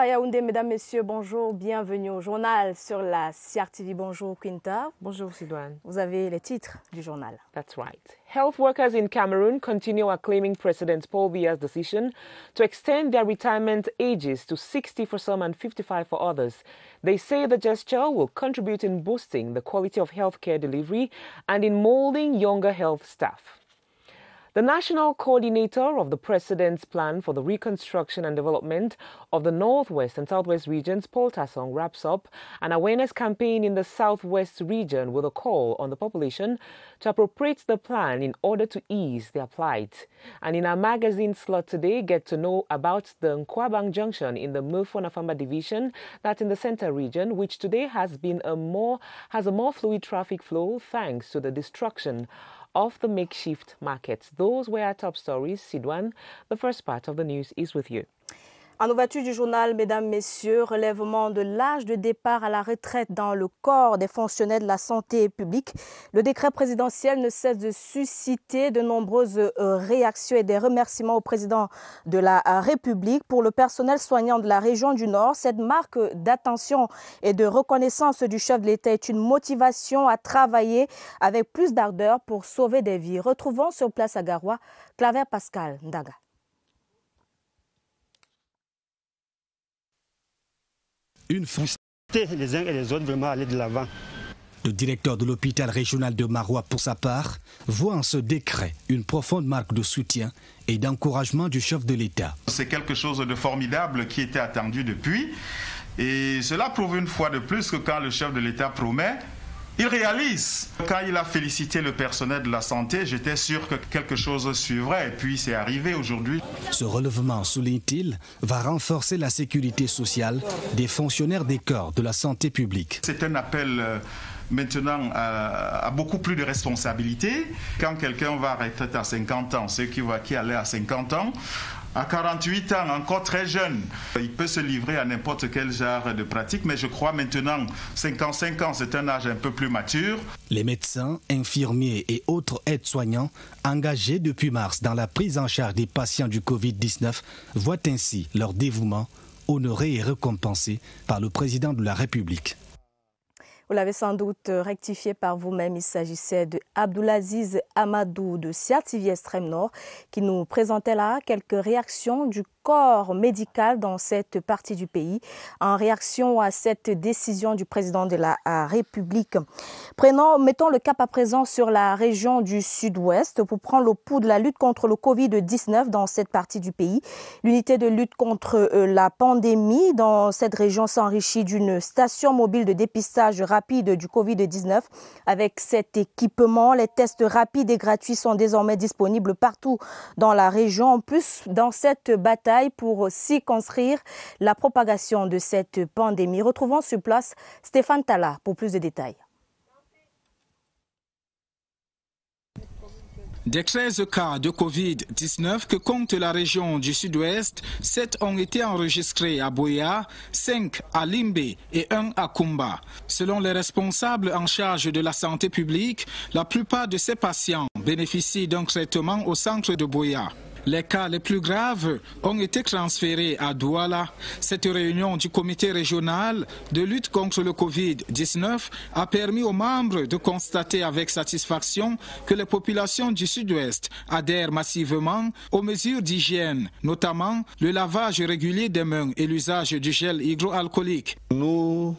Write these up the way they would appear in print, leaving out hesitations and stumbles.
Yaoundé, mesdames, messieurs, bonjour, bienvenue au journal sur la CRTV. Bonjour Quinta. Bonjour Sidouane. Vous avez les titres du journal. That's right. Health workers in Cameroon continue acclaiming President Paul Biya's decision to extend their retirement ages to 60 for some and 55 for others. They say the gesture will contribute in boosting the quality of healthcare delivery and in molding younger health staff. The national coordinator of the President's plan for the reconstruction and development of the Northwest and Southwest regions, Paul Tassong, wraps up an awareness campaign in the Southwest region with a call on the population to appropriate the plan in order to ease their plight. And in our magazine slot today, get to know about the Nkwabang Junction in the Mufon-Afamba division, that's in the center region, which today has a more fluid traffic flow thanks to the destruction of the makeshift markets. Those were our top stories. Sidouane, the first part of the news is with you. En ouverture du journal, mesdames, messieurs, relèvement de l'âge de départ à la retraite dans le corps des fonctionnaires de la santé publique. Le décret présidentiel ne cesse de susciter de nombreuses réactions et des remerciements au président de la République. Pour le personnel soignant de la région du Nord, cette marque d'attention et de reconnaissance du chef de l'État est une motivation à travailler avec plus d'ardeur pour sauver des vies. Retrouvons sur place à Garoua, Claver Pascal Ndaga. Une fonction. Les uns et les autres vraiment aller de l'avant. Le directeur de l'hôpital régional de Maroua, pour sa part, voit en ce décret une profonde marque de soutien et d'encouragement du chef de l'État. C'est quelque chose de formidable qui était attendu depuis. Et cela prouve une fois de plus que quand le chef de l'État promet, il réalise. Quand il a félicité le personnel de la santé, j'étais sûr que quelque chose suivrait. Et puis c'est arrivé aujourd'hui. Ce relèvement, souligne-t-il, va renforcer la sécurité sociale des fonctionnaires des corps de la santé publique. C'est un appel maintenant à beaucoup plus de responsabilités. Quand quelqu'un va à retraite à 50 ans, ceux qui allaient à 50 ans, à 48 ans, encore très jeune, il peut se livrer à n'importe quel genre de pratique, mais je crois maintenant, 55 ans, c'est un âge un peu plus mature. Les médecins, infirmiers et autres aides-soignants engagés depuis mars dans la prise en charge des patients du Covid-19 voient ainsi leur dévouement honoré et récompensé par le président de la République. Vous l'avez sans doute rectifié par vous-même, il s'agissait de Abdoulaziz Amadou de CRTV Extrême Nord qui nous présentait là quelques réactions du corps médical dans cette partie du pays en réaction à cette décision du président de la République. Mettons le cap à présent sur la région du Sud-Ouest pour prendre le pouls de la lutte contre le Covid-19 dans cette partie du pays. L'unité de lutte contre la pandémie dans cette région s'enrichit d'une station mobile de dépistage rapide du Covid-19. Avec cet équipement, les tests rapides et gratuits sont désormais disponibles partout dans la région. En plus, dans cette bataille pour circonscrire la propagation de cette pandémie. Retrouvons sur place Stéphane Talla pour plus de détails. Des 13 cas de Covid-19 que compte la région du Sud-Ouest, 7 ont été enregistrés à Boya, 5 à Limbe et 1 à Kumba. Selon les responsables en charge de la santé publique, la plupart de ces patients bénéficient d'un traitement au centre de Boya. Les cas les plus graves ont été transférés à Douala. Cette réunion du comité régional de lutte contre le Covid-19 a permis aux membres de constater avec satisfaction que les populations du Sud-Ouest adhèrent massivement aux mesures d'hygiène, notamment le lavage régulier des mains et l'usage du gel hydroalcoolique. Nous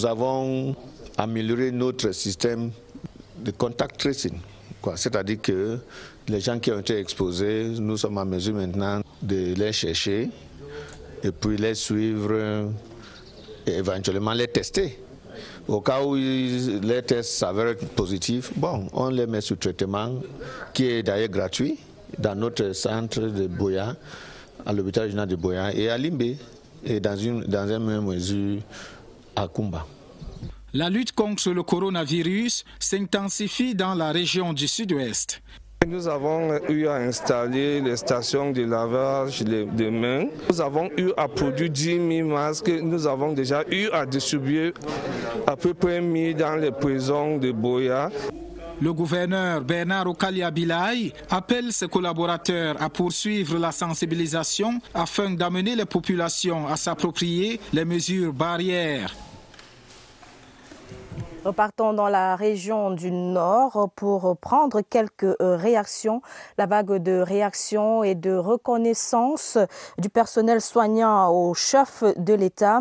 avons amélioré notre système de contact tracing. C'est-à-dire que les gens qui ont été exposés, nous sommes en mesure maintenant de les chercher et puis les suivre et éventuellement les tester. Au cas où les tests s'avèrent positifs, on les met sous traitement qui est d'ailleurs gratuit dans notre centre de Boya, à l'hôpital régional de Boya et à Limbe et dans une même mesure à Kumba. La lutte contre le coronavirus s'intensifie dans la région du Sud-Ouest. Nous avons eu à installer les stations de lavage des mains. Nous avons eu à produire 10 000 masques. Nous avons déjà eu à distribuer à peu près 1000 dans les prisons de Boya. Le gouverneur Bernard Okalia-Bilaï appelle ses collaborateurs à poursuivre la sensibilisation afin d'amener les populations à s'approprier les mesures barrières. Repartons dans la région du Nord pour prendre quelques réactions. La vague de réactions et de reconnaissance du personnel soignant au chef de l'État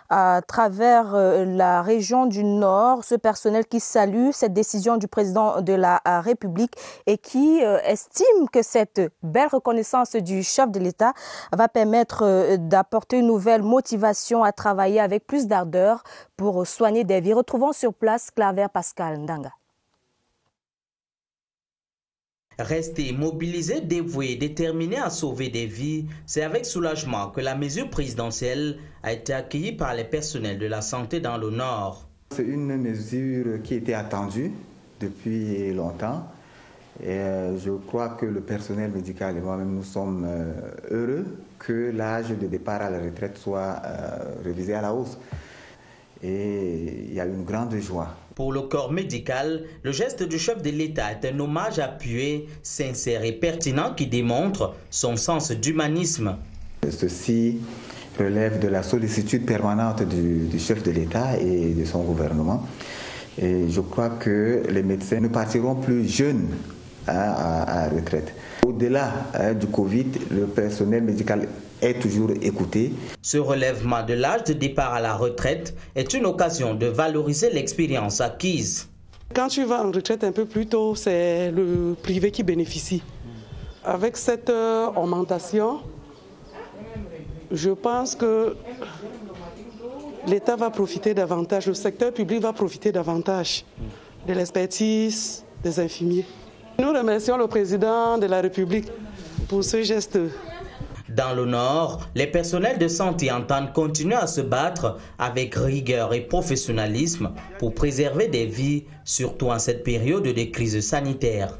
à travers la région du Nord. Ce personnel qui salue cette décision du président de la République et qui estime que cette belle reconnaissance du chef de l'État va permettre d'apporter une nouvelle motivation à travailler avec plus d'ardeur pour soigner des vies. Retrouvons sur place Claver Pascal Ndanga. Rester mobilisé, dévoué, déterminé à sauver des vies, c'est avec soulagement que la mesure présidentielle a été accueillie par les personnels de la santé dans le Nord. C'est une mesure qui était attendue depuis longtemps. Et je crois que le personnel médical et moi-même, nous sommes heureux que l'âge de départ à la retraite soit révisé à la hausse. Et il y a une grande joie. Pour le corps médical, le geste du chef de l'État est un hommage appuyé, sincère et pertinent qui démontre son sens d'humanisme. Ceci relève de la sollicitude permanente du chef de l'État et de son gouvernement. Et je crois que les médecins ne partiront plus jeunes à retraite. Au-delà du Covid, le personnel médical est toujours écouté. Ce relèvement de l'âge de départ à la retraite est une occasion de valoriser l'expérience acquise. Quand tu vas en retraite un peu plus tôt, c'est le privé qui bénéficie. Avec cette augmentation, je pense que l'État va profiter davantage, le secteur public va profiter davantage de l'expertise des infirmiers. Nous remercions le président de la République pour ce geste. Dans le Nord, les personnels de santé entendent continuer à se battre avec rigueur et professionnalisme pour préserver des vies, surtout en cette période de crise sanitaire.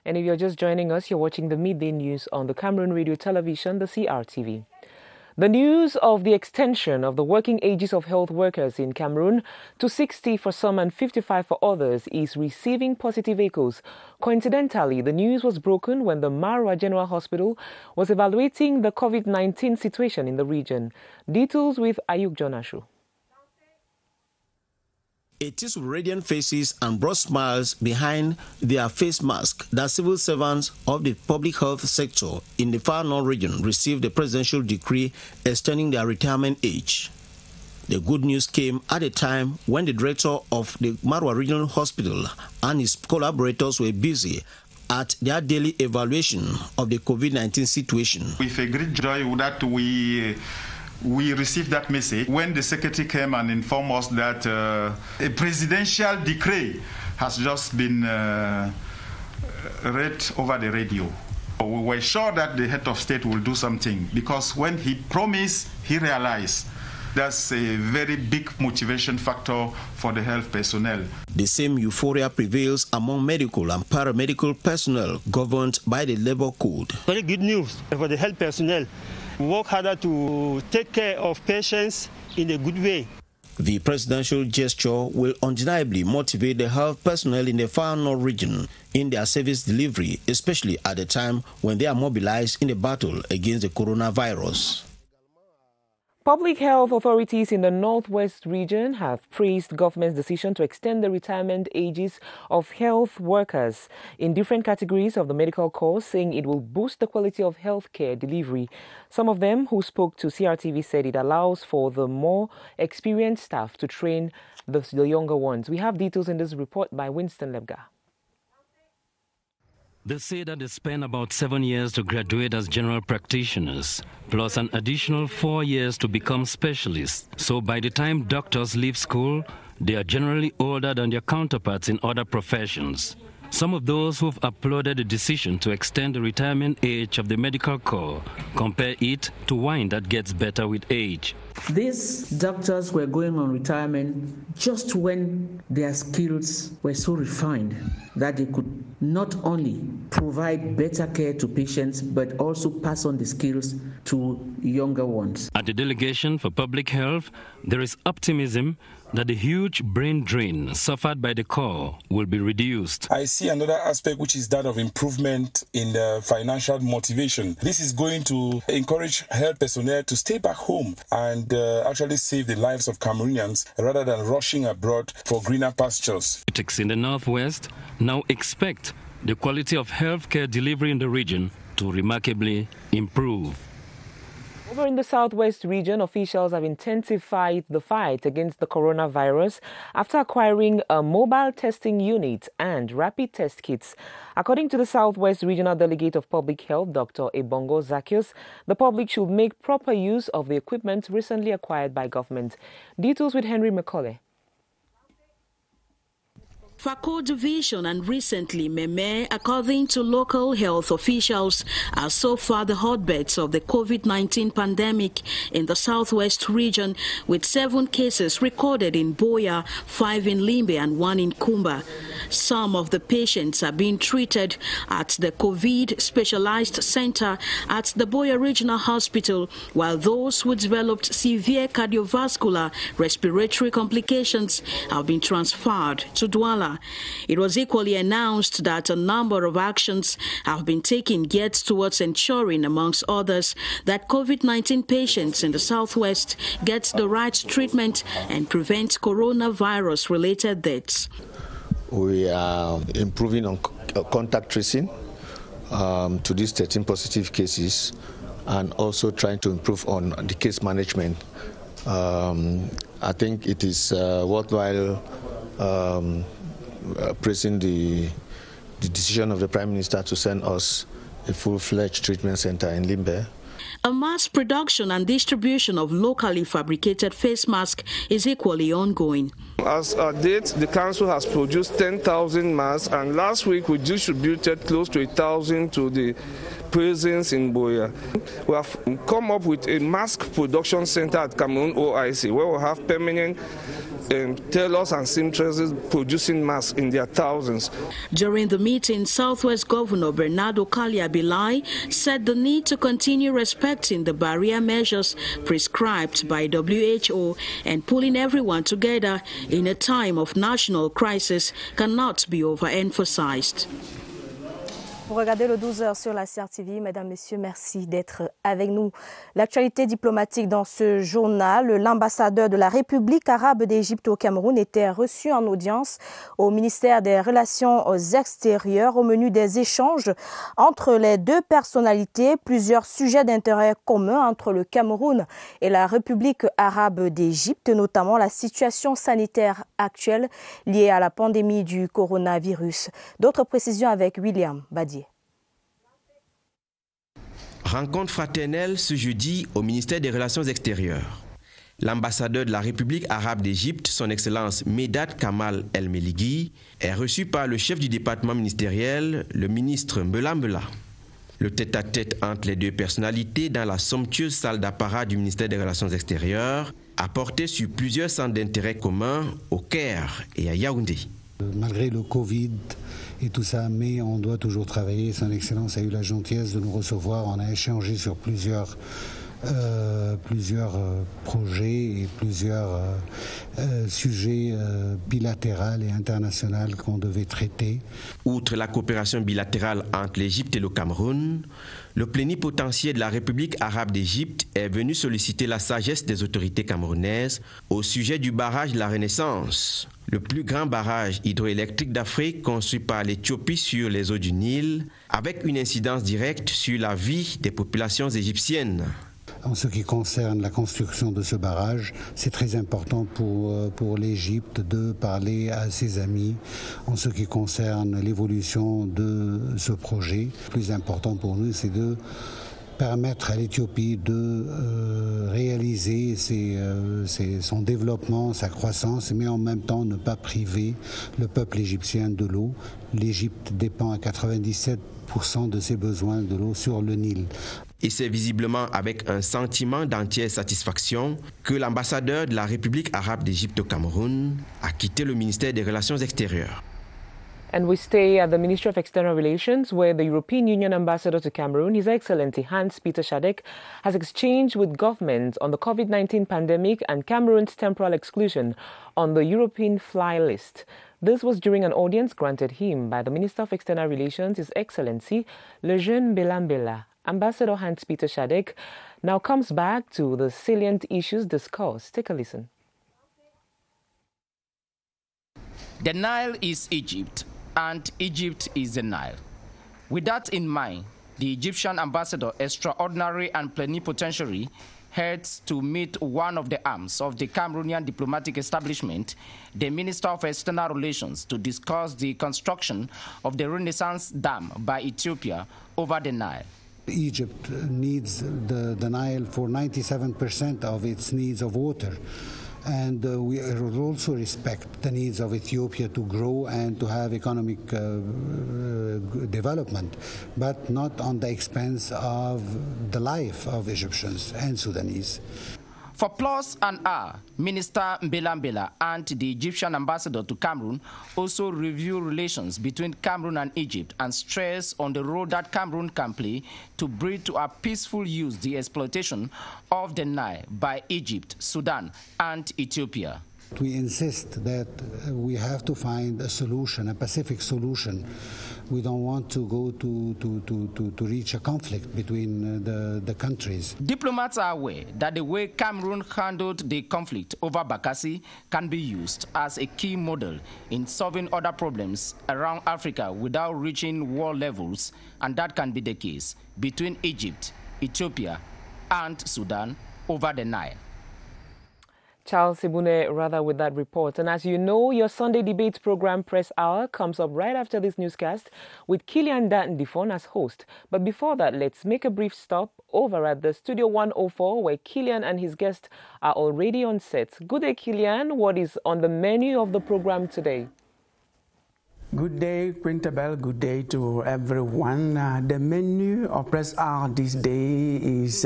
And if you're just joining us, you're watching the midday news on the Cameroon Radio Television, the CRTV. The news of the extension of the working ages of health workers in Cameroon to 60 for some and 55 for others is receiving positive echoes. Coincidentally, the news was broken when the Marwa General Hospital was evaluating the COVID-19 situation in the region. Details with Ayuk Jonashu. It is with radiant faces and broad smiles behind their face masks that civil servants of the public health sector in the Far North region received a presidential decree extending their retirement age. The good news came at a time when the director of the Marwa Regional Hospital and his collaborators were busy at their daily evaluation of the COVID-19 situation. With a great joy that we received that message when the secretary came and informed us that a presidential decree has just been read over the radio. We were sure that the head of state will do something because when he promised, he realized. That's a very big motivation factor for the health personnel. The same euphoria prevails among medical and paramedical personnel governed by the labor code. Very good news for the health personnel. We work harder to take care of patients in a good way. The presidential gesture will undeniably motivate the health personnel in the Far North region in their service delivery, especially at a time when they are mobilized in the battle against the coronavirus. Public health authorities in the Northwest region have praised government's decision to extend the retirement ages of health workers in different categories of the medical corps, saying it will boost the quality of healthcare delivery. Some of them who spoke to CRTV said it allows for the more experienced staff to train the younger ones. We have details in this report by Winston Lebga. They say that they spend about 7 years to graduate as general practitioners, plus an additional 4 years to become specialists. So by the time doctors leave school, they are generally older than their counterparts in other professions. Some of those who've applauded the decision to extend the retirement age of the medical corps compare it to wine that gets better with age. These doctors were going on retirement just when their skills were so refined that they could not only provide better care to patients, but also pass on the skills to younger ones. At the Delegation for Public Health, there is optimism that the huge brain drain suffered by the corps will be reduced. I see another aspect, which is that of improvement in the financial motivation. This is going to encourage health personnel to stay back home and actually save the lives of Cameroonians rather than rushing abroad for greener pastures. Critics in the Northwest now expect the quality of healthcare delivery in the region to remarkably improve. Over in the Southwest region, officials have intensified the fight against the coronavirus after acquiring a mobile testing unit and rapid test kits. According to the Southwest Regional Delegate of Public Health, Dr. Ebongo Zaccheaus, the public should make proper use of the equipment recently acquired by government. Details with Henry McCauley. Fako Division and recently Meme, according to local health officials, are so far the hotbeds of the COVID-19 pandemic in the Southwest region, with 7 cases recorded in Boya, 5 in Limbe and 1 in Kumba. Some of the patients are being treated at the COVID Specialized Center at the Boya Regional Hospital, while those who developed severe cardiovascular respiratory complications have been transferred to Douala. It was equally announced that a number of actions have been taken geared towards ensuring, amongst others, that COVID-19 patients in the Southwest get the right treatment and prevent coronavirus-related deaths. We are improving on contact tracing to these 13 positive cases and also trying to improve on the case management. I think it is worthwhile praising the decision of the Prime Minister to send us a full-fledged treatment center in Limbe. A mass production and distribution of locally fabricated face masks is equally ongoing. As at date, the council has produced 10,000 masks, and last week we distributed close to 1,000 to the prisons in Boya. We have come up with a mask production center at Cameroon OIC, where we have permanent tailors and seamstresses producing masks in their thousands. During the meeting, Southwest Governor Bernardo Kaliabilai said the need to continue respecting the barrier measures prescribed by WHO and pulling everyone together in a time of national crisis cannot be overemphasized. Vous regardez le 12h sur la CRTV. Mesdames, Messieurs, merci d'être avec nous. L'actualité diplomatique dans ce journal, l'ambassadeur de la République arabe d'Égypte au Cameroun était reçu en audience au ministère des Relations extérieures. Au menu des échanges entre les deux personnalités, plusieurs sujets d'intérêt commun entre le Cameroun et la République arabe d'Égypte, notamment la situation sanitaire actuelle liée à la pandémie du coronavirus. D'autres précisions avec William Badier. Rencontre fraternelle ce jeudi au ministère des Relations extérieures. L'ambassadeur de la République arabe d'Égypte, son Excellence Medad Kamal El Meligui, est reçu par le chef du département ministériel, le ministre Mbela Mbela. Le tête-à-tête entre les deux personnalités dans la somptueuse salle d'apparat du ministère des Relations extérieures a porté sur plusieurs centres d'intérêt communs au Caire et à Yaoundé. Malgré le Covid et tout ça, mais on doit toujours travailler. Son Excellence a eu la gentillesse de nous recevoir. On a échangé sur plusieurs projets et plusieurs sujets bilatéraux et internationaux qu'on devait traiter. Outre la coopération bilatérale entre l'Égypte et le Cameroun, le plénipotentiaire de la République arabe d'Égypte est venu solliciter la sagesse des autorités camerounaises au sujet du barrage de la Renaissance, le plus grand barrage hydroélectrique d'Afrique construit par l'Éthiopie sur les eaux du Nil, avec une incidence directe sur la vie des populations égyptiennes. En ce qui concerne la construction de ce barrage, c'est très important pour l'Égypte de parler à ses amis. En ce qui concerne l'évolution de ce projet, le plus important pour nous, c'est de permettre à l'Éthiopie de réaliser son développement, sa croissance, mais en même temps ne pas priver le peuple égyptien de l'eau. L'Égypte dépend à 97% de ses besoins de l'eau sur le Nil. Et c'est visiblement avec un sentiment d'entière satisfaction que l'ambassadeur de la République arabe d'Égypte au Cameroun a quitté le ministère des Relations extérieures. And we stay at the Ministry of External Relations, where the European Union Ambassador to Cameroon, His Excellency Hans-Peter Schadek, has exchanged with governments on the COVID-19 pandemic and Cameroon's temporal exclusion on the European fly list. This was during an audience granted him by the Minister of External Relations, His Excellency Lejeune Mbela. Ambassador Hans-Peter Schadek now comes back to the salient issues discussed. Take a listen. The Nile is Egypt, and Egypt is the Nile. With that in mind, the Egyptian ambassador, extraordinary and plenipotentiary, heads to meet one of the arms of the Cameroonian diplomatic establishment, the Minister of External Relations, to discuss the construction of the Renaissance Dam by Ethiopia over the Nile. Egypt needs the Nile for 97% of its needs of water. And we also respect the needs of Ethiopia to grow and to have economic development, but not on the expense of the life of Egyptians and Sudanese. For plus an hour, Minister Mbela and the Egyptian ambassador to Cameroon also review relations between Cameroon and Egypt and stress on the role that Cameroon can play to bring to a peaceful use the exploitation of the Nile by Egypt, Sudan, and Ethiopia. We insist that we have to find a solution, a Pacific solution. We don't want to go to reach a conflict between the countries. Diplomats are aware that the way Cameroon handled the conflict over Bakassi can be used as a key model in solving other problems around Africa without reaching war levels, and that can be the case between Egypt, Ethiopia, and Sudan over the Nile. Charles Ibune, with that report. And as you know, your Sunday debate program Press Hour comes up right after this newscast with Kilian Difon as host. But before that, let's make a brief stop over at the Studio 104, where Kilian and his guest are already on set. Good day, Kilian. What is on the menu of the program today? Good day, Quintabel. Good day to everyone. The menu of Press Hour this day is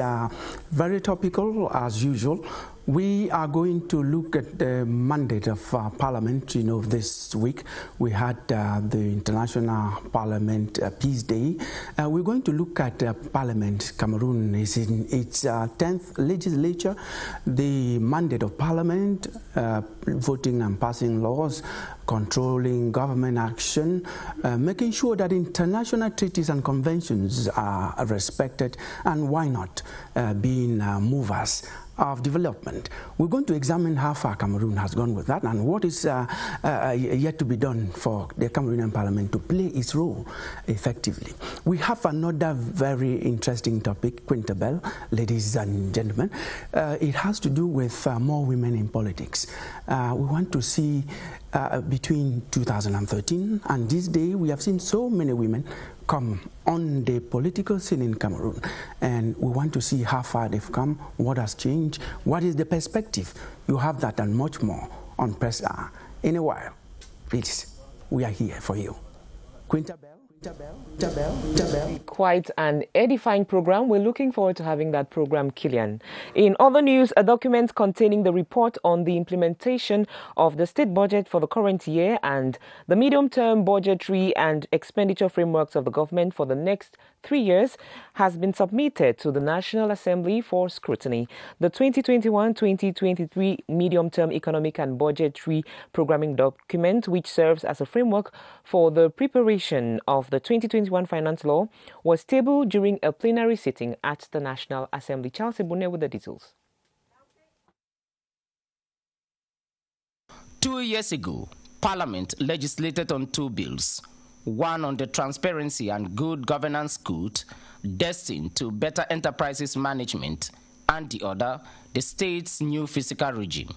very topical as usual. We are going to look at the mandate of Parliament. You know, this week we had the International Parliament Peace Day. We're going to look at Parliament. Cameroon is in its 10th legislature. The mandate of Parliament, voting and passing laws, controlling government action, making sure that international treaties and conventions are respected, and why not being movers of development. We're going to examine how far Cameroon has gone with that and what is yet to be done for the Cameroonian Parliament to play its role effectively. We have another very interesting topic, Quintabel, ladies and gentlemen. It has to do with more women in politics. We want to see between 2013 and this day, we have seen so many women come on the political scene in Cameroon, and we want to see how far they've come, what has changed, what is the perspective. You have that and much more on Press Hour. In a while, please, we are here for you. Quintabel. Quite an edifying program. We're looking forward to having that program, Kilian. In other news, a document containing the report on the implementation of the state budget for the current year and the medium-term budgetary and expenditure frameworks of the government for the next 3 years has been submitted to the National Assembly for scrutiny. The 2021-2023 medium-term economic and budgetary programming document, which serves as a framework for the preparation of the 2021 finance law, was tabled during a plenary sitting at the National Assembly. Charles Ibune with the details. 2 years ago, Parliament legislated on 2 bills. One on the Transparency and Good Governance Code, destined to better enterprises management, and the other, the state's new fiscal regime.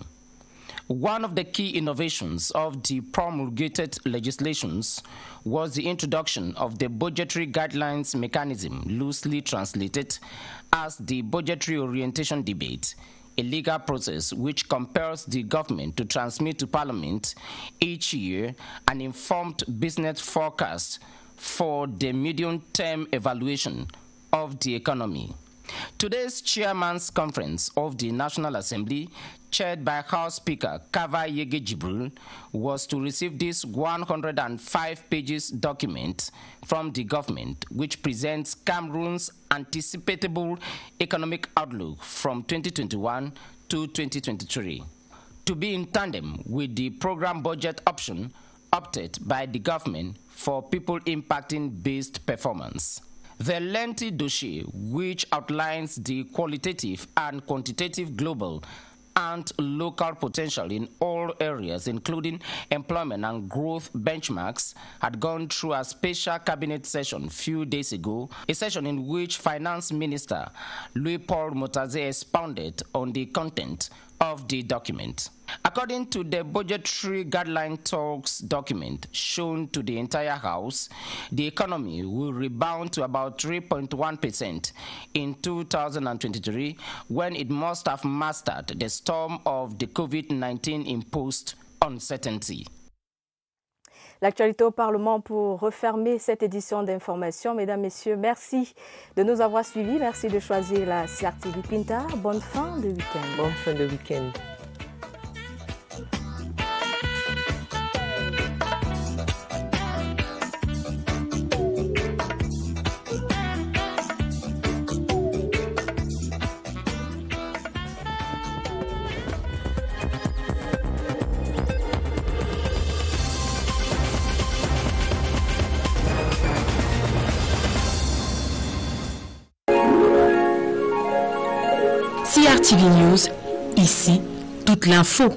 One of the key innovations of the promulgated legislations was the introduction of the budgetary guidelines mechanism, loosely translated as the budgetary orientation debate, a legal process which compels the government to transmit to Parliament each year an informed business forecast for the medium-term evaluation of the economy. Today's Chairman's Conference of the National Assembly, chaired by House Speaker Kava Yege Jibril, was to receive this 105 pages document from the government, which presents Cameroon's anticipatable economic outlook from 2021 to 2023, to be in tandem with the program budget option opted by the government for people impacting based performance. The lengthy dossier, which outlines the qualitative and quantitative global and local potential in all areas, including employment and growth benchmarks, had gone through a special cabinet session a few days ago, a session in which Finance Minister Louis-Paul Motaze expounded on the content of the document. According to the budgetary guideline talks document shown to the entire House, the economy will rebound to about 3.1% in 2023, when it must have mastered the storm of the COVID-19 imposed uncertainty. L'actualité au Parlement pour refermer cette édition d'information. Mesdames, Messieurs, merci de nous avoir suivis. Merci de choisir la CRTV Pinta. Bonne fin de week-end. Bonne fin de week-end. CRTV News, ici, toute l'info.